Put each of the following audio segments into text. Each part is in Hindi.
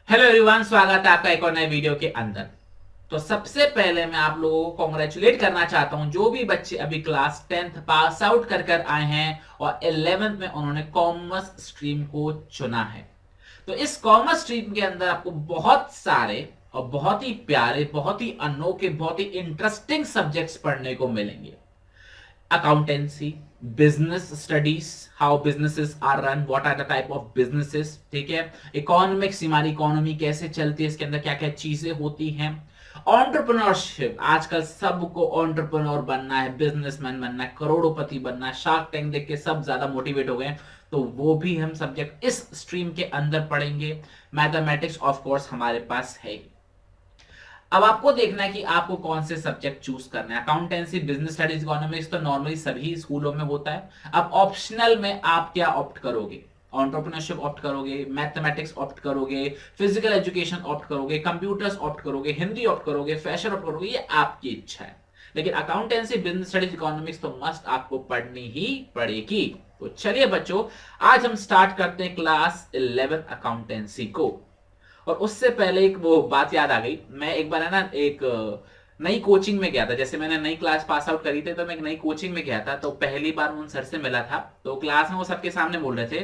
हेलो एवरीवन, स्वागत है आपका एक और नए वीडियो के अंदर। तो सबसे पहले मैं आप लोगों को कॉन्ग्रेचुलेट करना चाहता हूं, जो भी बच्चे अभी क्लास 10th पास आउट कर कर आए हैं और 11th में उन्होंने कॉमर्स स्ट्रीम को चुना है। तो इस कॉमर्स स्ट्रीम के अंदर आपको बहुत सारे और बहुत ही प्यारे, बहुत ही अनोखे, बहुत ही इंटरेस्टिंग सब्जेक्ट्स पढ़ने को मिलेंगे। Accountancy, business studies, how businesses are run, what are the type of businesses, ठीक है। इकोनॉमिक्स, हमारी इकोनॉमी कैसे चलती है, इसके अंदर क्या क्या चीजें होती हैं। ऑन्टरप्रनोरशिप, आजकल सबको ऑन्टरप्रनोर बनना है, बिजनेसमैन बनना है, करोड़ों बनना है। शार्क टैंक देख के सब ज्यादा मोटिवेट हो गए, तो वो भी हम सब्जेक्ट इस स्ट्रीम के अंदर पढ़ेंगे। मैथमेटिक्स ऑफ कोर्स हमारे पास है। अब आपको देखना है कि आपको कौन से सब्जेक्ट चूज करना है। अकाउंटेंसी, बिजनेस स्टडीज, इकोनॉमिक्स तो नॉर्मली सभी स्कूलों में होता है। अब ऑप्शनल में आप क्या ऑप्ट करोगे? एंटरप्रेन्योरशिप ऑप्ट करोगे, मैथमेटिक्स ऑप्ट करोगे, फिजिकल एजुकेशन ऑप्ट करोगे, कंप्यूटर्स ऑप्ट करोगे, हिंदी ऑप्ट करोगे, फैशन ऑप्ट करोगे, ये आपकी इच्छा है। लेकिन अकाउंटेंसी, बिजनेस स्टडीज, इकोनॉमिक्स तो मस्ट आपको पढ़नी ही पड़ेगी। तो चलिए बच्चों, आज हम स्टार्ट करते हैं क्लास 11 अकाउंटेंसी को। और उससे पहले एक वो बात याद आ गई। मैं एक बार है ना, एक नई कोचिंग में गया था। जैसे मैंने नई क्लास पास आउट करी थी, तो मैं एक नई कोचिंग में गया था। तो पहली बार उन सर से मिला था, तो क्लास में वो सबके सामने बोल रहे थे,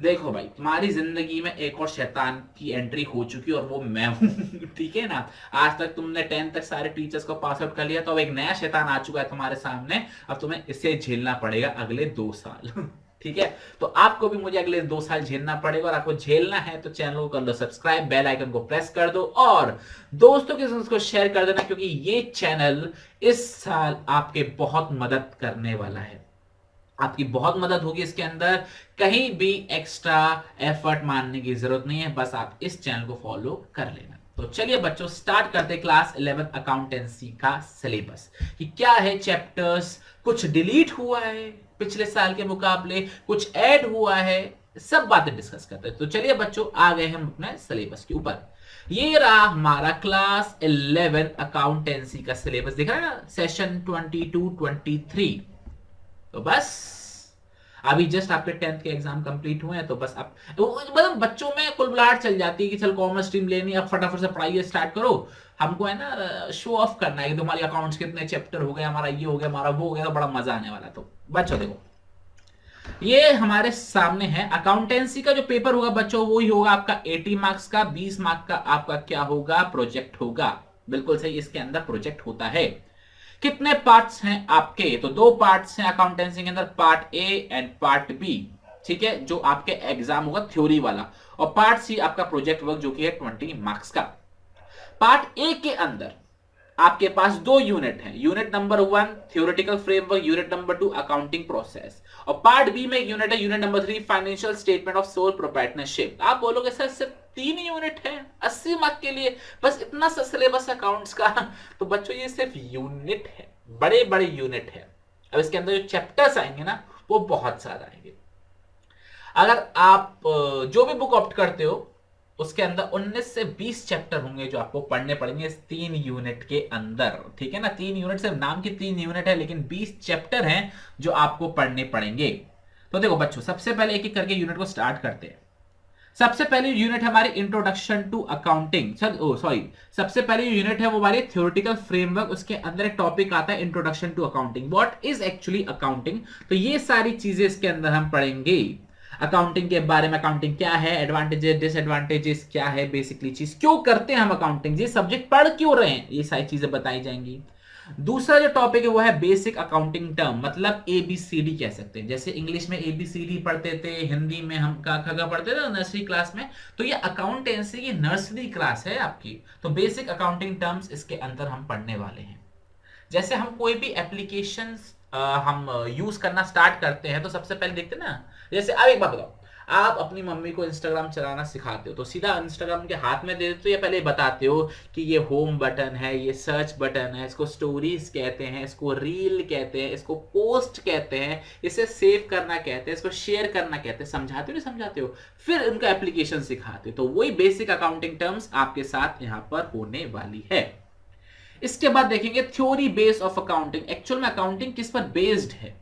देखो भाई, तुम्हारी जिंदगी में एक और शैतान की एंट्री हो चुकी है और वो मैं हूं। ठीक है ना। आज तक तुमने 10th तक सारे टीचर्स को पास आउट कर लिया, तो अब एक नया शैतान आ चुका है तुम्हारे सामने। अब तुम्हें इसे झेलना पड़ेगा अगले 2 साल। ठीक है। तो आपको भी मुझे अगले 2 साल झेलना पड़ेगा, और आपको झेलना है तो चैनल को कर लो सब्सक्राइब, बेल आइकन को प्रेस कर दो और दोस्तों के साथ उसको शेयर कर देना, क्योंकि ये चैनल इस साल आपके बहुत मदद करने वाला है। आपकी बहुत मदद होगी इसके अंदर। कहीं भी एक्स्ट्रा एफर्ट मारने की जरूरत नहीं है, बस आप इस चैनल को फॉलो कर लेना। तो चलिए बच्चों, स्टार्ट करते क्लास 11 अकाउंटेंसी का सिलेबस कि क्या है चैप्टर्स, कुछ डिलीट हुआ है पिछले साल के मुकाबले, कुछ ऐड हुआ है, सब बातें डिस्कस करते हैं। तो चलिए बच्चों, आ गए हम अपने सिलेबस के ऊपर। ये रहा हमारा क्लास 11 अकाउंटेंसी का सिलेबस, दिख रहा है ना, सेशन 22-23। तो बस अभी जस्ट आपके 10th के एग्जाम कंप्लीट हुए हैं, तो बस आप तो मतलब बच्चों में कुलबुलाहट चल जाती है कि चल कॉमर्स स्ट्रीम लेनी है, अब फटाफट से पढ़ाई स्टार्ट करो। हमको है ना शो ऑफ करना है कि तुम्हारे अकाउंट्स कितने चैप्टर हो गए, हमारा ये हो गया, हमारा वो हो गया, तो बड़ा मजा आने वाला। तो बच्चों देखो, ये हमारे सामने है अकाउंटेंसी का जो पेपर होगा बच्चों, वो ही होगा आपका 80 मार्क्स का। 20 मार्क्स का आपका क्या होगा, प्रोजेक्ट होगा। बिल्कुल सही, इसके अंदर प्रोजेक्ट होता है। कितने पार्ट्स हैं आपके? तो 2 पार्ट्स हैं अकाउंटेंसी के अंदर, part A and part B. ठीक है, जो आपके एग्जाम होगा थ्योरी वाला, और पार्ट सी आपका प्रोजेक्ट वर्क, जो कि है 20 मार्क्स का। पार्ट ए के अंदर आपके पास 2 यूनिट है। Unit number 1 theoretical framework, unit number 2 accounting process. और पार्ट बी में एक यूनिट है, unit number 3 financial statement of sole proprietorship. आप बोलोगे सर सिर्फ 3 यूनिट है 80 मार्क के लिए, बस इतना सा सिलेबस अकाउंट्स का। तो बच्चों ये सिर्फ यूनिट है, बड़े बड़े यूनिट है। अब इसके अंदर जो चैप्टर्स आएंगे ना, वो बहुत ज्यादा आएंगे। अगर आप जो भी बुक ऑप्ट करते हो, उसके अंदर 19 से 20 चैप्टर होंगे जो आपको पढ़ने पड़ेंगे इस 3 यूनिट के अंदर। ठीक है ना, 3 यूनिट, सिर्फ नाम की 3 यूनिट है, लेकिन 20 चैप्टर हैं जो आपको पढ़ने पड़ेंगे। तो देखो बच्चों, सबसे पहले एक एक करके यूनिट को स्टार्ट करते हैं। सबसे पहली यूनिट हमारी इंट्रोडक्शन टू अकाउंटिंग, सॉरी, सबसे पहली यूनिट है वो हमारी थ्योरेटिकल फ्रेमवर्क। उसके अंदर एक टॉपिक आता है introduction to accounting, what is actually accounting. तो ये सारी चीजें इसके अंदर हम पढ़ेंगे। अकाउंटिंग के बारे में, अकाउंटिंग क्या है, एडवांटेजेस डिसएडवांटेजेस क्या है, बेसिकली चीज क्यों करते हैं हम अकाउंटिंग, ये सब्जेक्ट पढ़ क्यों रहे हैं, ये सारी चीजें बताई जाएंगी। दूसरा जो टॉपिक है वो है बेसिक अकाउंटिंग टर्म, मतलब एबीसीडी कह सकते हैं। जैसे इंग्लिश में एबीसीडी पढ़ते थे, हिंदी में हम का खगा पढ़ते थे नर्सरी क्लास में, तो ये अकाउंटेंसी की नर्सरी क्लास है आपकी। तो बेसिक अकाउंटिंग टर्म्स इसके अंदर हम पढ़ने वाले हैं। जैसे हम कोई भी एप्लीकेशन हम यूज करना स्टार्ट करते हैं, तो सबसे पहले देखते हैं ना, जैसे अब एक बात बताओ, आप अपनी मम्मी को इंस्टाग्राम चलाना सिखाते हो, तो सीधा इंस्टाग्राम के हाथ में दे देते हो या पहले बताते हो कि ये होम बटन है, ये सर्च बटन है, इसको स्टोरीज कहते हैं, इसको रील कहते हैं, इसको पोस्ट कहते हैं, इसे सेव करना कहते हैं, इसको शेयर करना कहते हैं। समझाते हो नहीं समझाते हो, फिर उनका एप्लीकेशन सिखाते हो। तो वही बेसिक अकाउंटिंग टर्म्स आपके साथ यहाँ पर होने वाली है। इसके बाद देखेंगे theory base of accounting, actual में अकाउंटिंग किस पर बेस्ड है।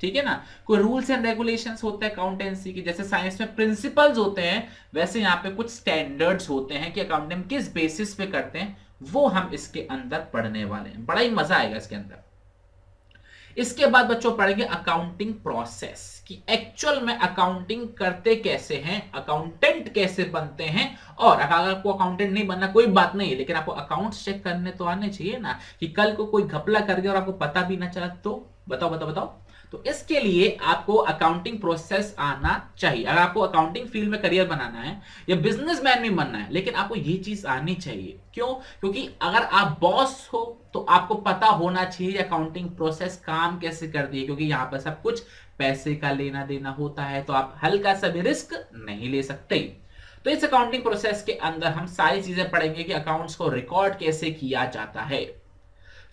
ठीक है ना। कोई रूल्स एंड रेगुलेशंस होते हैं अकाउंटेंसी की, जैसे साइंस में प्रिंसिपल्स होते हैं, वैसे यहाँ पे कुछ स्टैंडर्ड्स होते हैं कि अकाउंटिंग किस बेसिस पे करते हैं, वो हम इसके अंदर पढ़ने वाले हैं। बड़ा ही मजा आएगा इसके अंदर। इसके बाद बच्चों पढ़ेंगे अकाउंटिंग प्रोसेस कि एक्चुअल में अकाउंटिंग करते कैसे हैं, अकाउंटेंट कैसे बनते हैं। और अगर आपको अकाउंटेंट नहीं बनना कोई बात नहीं है, लेकिन आपको अकाउंट्स चेक करने तो आने चाहिए ना, कि कल को कोई घपला कर गया और आपको पता भी ना चला तो बताओ बताओ बताओ। तो इसके लिए आपको अकाउंटिंग प्रोसेस आना चाहिए। अगर आपको अकाउंटिंग फील्ड में करियर बनाना है या बिजनेसमैन भी बनना है, लेकिन आपको ये चीज आनी चाहिए। क्यों? क्योंकि अगर आप बॉस हो तो आपको पता होना चाहिए अकाउंटिंग प्रोसेस काम कैसे करती है, क्योंकि यहां पर सब कुछ पैसे का लेना देना होता है, तो आप हल्का सा भी रिस्क नहीं ले सकते। तो इस अकाउंटिंग प्रोसेस के अंदर हम सारी चीजें पढ़ेंगे कि अकाउंट्स को रिकॉर्ड कैसे किया जाता है।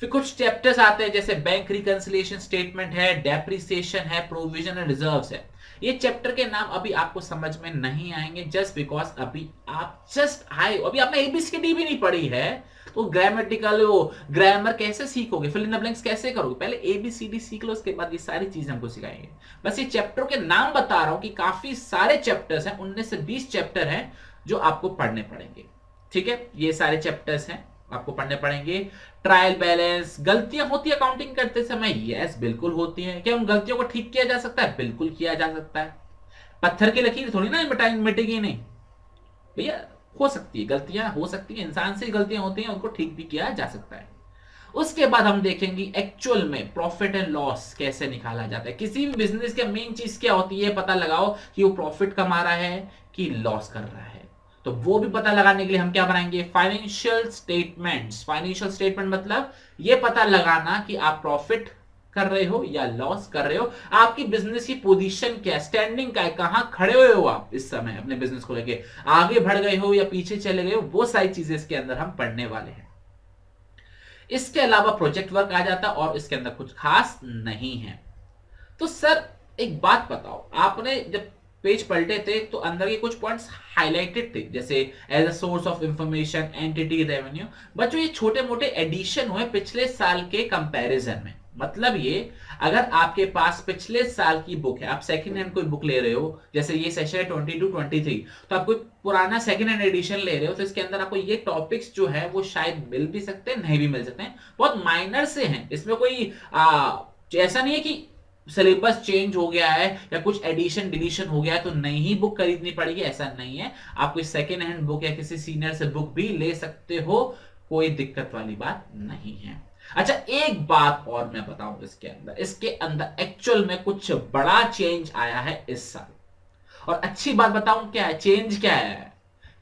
फिर कुछ चैप्टर्स आते हैं, जैसे बैंक रिकंसिलिएशन स्टेटमेंट है, डेप्रिसिएशन है, प्रोविजन एंड रिजर्व्स है। ये चैप्टर के नाम अभी आपको समझ में नहीं आएंगे, जस्ट बिकॉज अभी आप जस्ट आए हो, अभी आपने एबीसीडी भी नहीं पढ़ी है, तो ग्रामेटिकल वो ग्रामर कैसे सीखोगे, फिल इन द ब्लैंक्स कैसे करोगे? पहले एबीसीडी सीख लो, उसके बाद ये सारी चीजें हमको सिखाएंगे। बस ये चैप्टर के नाम बता रहा हूं कि काफी सारे चैप्टर्स हैं, 19 से 20 चैप्टर हैं जो आपको पढ़ने पड़ेंगे। ठीक है, ये सारे चैप्टर्स हैं आपको पढ़ने पड़ेंगे। ट्रायल बैलेंस, गलतियां होती है अकाउंटिंग करते समय, यस बिल्कुल होती हैं। क्या उन गलतियों को ठीक किया जा सकता है? बिल्कुल किया जा सकता है। पत्थर की लकीर थोड़ी ना मिटेगी नहीं भैया, हो सकती है गलतियां, हो सकती है, इंसान से गलतियां होती हैं, उनको ठीक भी किया जा सकता है। उसके बाद हम देखेंगे एक्चुअल में प्रॉफिट एंड लॉस कैसे निकाला जाता है। किसी भी बिजनेस की मेन चीज क्या होती है, पता लगाओ कि वो प्रॉफिट कमा रहा है कि लॉस कर रहा है। तो वो भी पता लगाने के लिए हम क्या बनाएंगे? Financial statements. फाइनेंशियल स्टेटमेंट मतलब ये पता लगाना कि आप प्रॉफिट कर रहे हो या लॉस कर रहे हो, आपकी बिजनेस की पोजीशन क्या है, स्टैंडिंग क्या है, कहां खड़े हुए हो आप इस समय अपने बिजनेस को लेके, आगे बढ़ गए हो या पीछे चले गए हो, वो सारी चीजें इसके अंदर हम पढ़ने वाले हैं। इसके अलावा प्रोजेक्ट वर्क आ जाता और इसके अंदर कुछ खास नहीं है। तो सर एक बात बताओ, आपने जब पेज पलटे थे तो अंदर के कुछ पॉइंट्स हाईलाइटेड थे, जैसे as a source of information, entity, revenue. बच्चों ये छोटे मोटे एडिशन हुए पिछले साल के कंपैरिजन में। मतलब ये, अगर आपके पास पिछले साल की बुक है, आप सेकंड हैंड कोई बुक ले रहे हो, जैसे ये सेशन है 22-23, तो आप कोई पुराना सेकंड हैंड एडिशन ले रहे हो, तो इसके अंदर आपको ये टॉपिक्स जो है वो शायद मिल भी सकते हैं, नहीं भी मिल सकते हैं, बहुत माइनर से हैं। इसमें कोई ऐसा नहीं है कि सिलेबस चेंज हो गया है या कुछ एडिशन डिलीशन हो गया है तो नई ही बुक खरीदनी पड़ेगी, ऐसा नहीं है। आप कोई सेकेंड हैंड बुक या किसी सीनियर से बुक भी ले सकते हो, कोई दिक्कत वाली बात नहीं है। अच्छा एक बात और मैं बताऊं, इसके अंदर एक्चुअल में कुछ बड़ा चेंज आया है इस साल। और अच्छी बात बताऊं क्या है चेंज? क्या है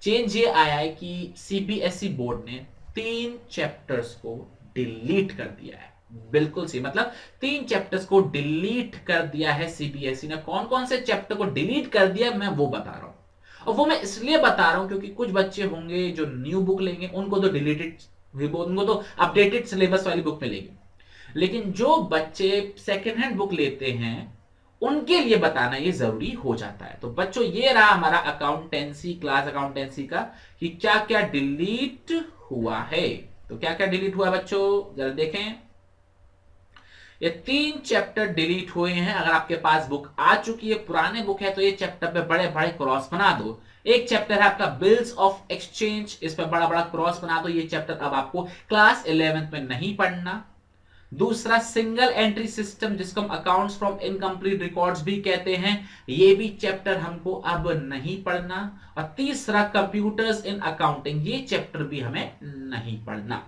चेंज? ये आया है कि सीबीएसई बोर्ड ने 3 चैप्टर्स को डिलीट कर दिया है। बिल्कुल सी, मतलब 3 चैप्टर्स को डिलीट कर दिया है सीबीएसई ने। कौन कौन से चैप्टर को डिलीट कर दिया मैं वो बता रहा हूं, और वो मैं इसलिए बता रहा हूं क्योंकि कुछ बच्चे होंगे जो न्यू बुक लेंगे, उनको तो डिलीटेड, उनको तो अपडेटेड सिलेबस वाली बुक मिलेगी, लेकिन जो बच्चे सेकेंड हैंड बुक लेते हैं उनके लिए बताना ये जरूरी हो जाता है। तो बच्चों ये रहा हमारा अकाउंटेंसी क्लास, अकाउंटेंसी का, कि क्या क्या डिलीट हुआ है। तो क्या क्या डिलीट हुआ बच्चों, जरा देखें। ये 3 चैप्टर डिलीट हुए हैं। अगर आपके पास बुक आ चुकी है, पुराने बुक है, तो ये चैप्टर पे बड़े बड़े क्रॉस बना दो। एक चैप्टर है आपका बिल्स ऑफ एक्सचेंज, इस पर बड़ा बड़ा क्रॉस बना दो। ये चैप्टर अब आपको क्लास 11th में नहीं पढ़ना। दूसरा सिंगल एंट्री सिस्टम, जिसको हम अकाउंट्स फ्रॉम इनकम्प्लीट रिकॉर्ड्स भी कहते हैं, ये भी चैप्टर हमको अब नहीं पढ़ना। और तीसरा कंप्यूटर्स इन अकाउंटिंग, ये चैप्टर भी हमें नहीं पढ़ना।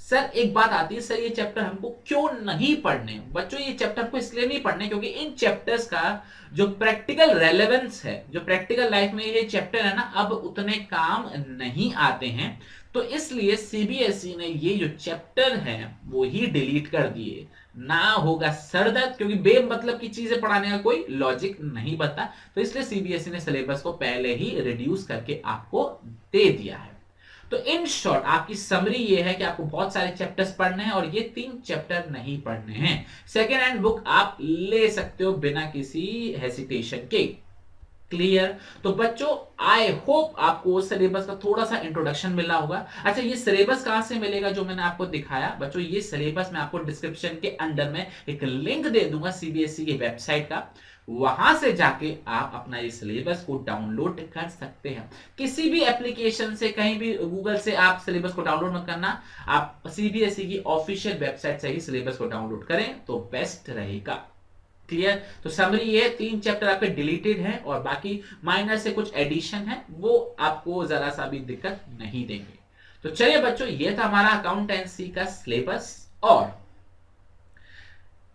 सर एक बात आती है, सर ये चैप्टर हमको क्यों नहीं पढ़ने? बच्चों ये चैप्टर हमको इसलिए नहीं पढ़ने क्योंकि इन चैप्टर्स का जो प्रैक्टिकल रेलेवेंस है, जो प्रैक्टिकल लाइफ में ये चैप्टर है ना, अब उतने काम नहीं आते हैं। तो इसलिए सीबीएसई ने ये जो चैप्टर है वो ही डिलीट कर दिए। ना होगा सरदर्द, क्योंकि बेमतलब की चीजें पढ़ाने का कोई लॉजिक नहीं बनता। तो इसलिए सीबीएसई ने सिलेबस को पहले ही रिड्यूस करके आपको दे दिया है। तो इन शॉर्ट आपकी समरी ये है कि आपको बहुत सारे चैप्टर्स पढ़ने हैं और ये 3 चैप्टर नहीं पढ़ने हैं। सेकेंड हैंड बुक आप ले सकते हो बिना किसी हेसिटेशन के। क्लियर? तो बच्चों आई होप आपको सिलेबस का थोड़ा सा इंट्रोडक्शन मिला होगा। अच्छा, ये सिलेबस कहां से मिलेगा जो मैंने आपको दिखाया? बच्चों ये सिलेबस मैं आपको डिस्क्रिप्शन के अंदर में एक लिंक दे दूंगा सीबीएसई की वेबसाइट का, वहां से जाके आप अपना ये सिलेबस को डाउनलोड कर सकते हैं। किसी भी एप्लीकेशन से, कहीं भी गूगल से आप सिलेबस को डाउनलोड मत करना, आप सीबीएसई की ऑफिशियल वेबसाइट से ही सिलेबस को डाउनलोड करें तो बेस्ट रहेगा। क्लियर? तो समरी ये 3 चैप्टर आपके डिलीटेड हैं और बाकी माइनर से कुछ एडिशन है, वो आपको जरा सा भी दिक्कत नहीं देंगे। तो चलिए बच्चों, ये था हमारा अकाउंटेंसी का सिलेबस, और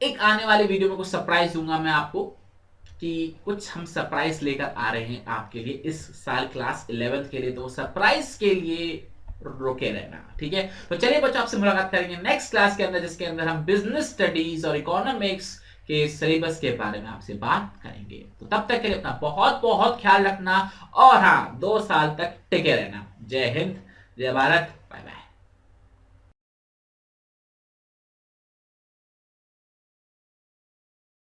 एक आने वाले वीडियो में कुछ सरप्राइज दूंगा मैं आपको कि कुछ हम सरप्राइज लेकर आ रहे हैं आपके लिए इस साल क्लास 11th के लिए। तो सरप्राइज के लिए रुके रहना, ठीक है? तो चलिए बच्चों, आपसे मुलाकात करेंगे नेक्स्ट क्लास के अंदर, जिसके अंदर हम बिजनेस स्टडीज और इकोनॉमिक्स के सिलेबस के बारे में आपसे बात करेंगे। तो तब तक के लिए अपना बहुत बहुत ख्याल रखना, और हाँ, 2 साल तक टिके रहना। जय हिंद, जय भारत,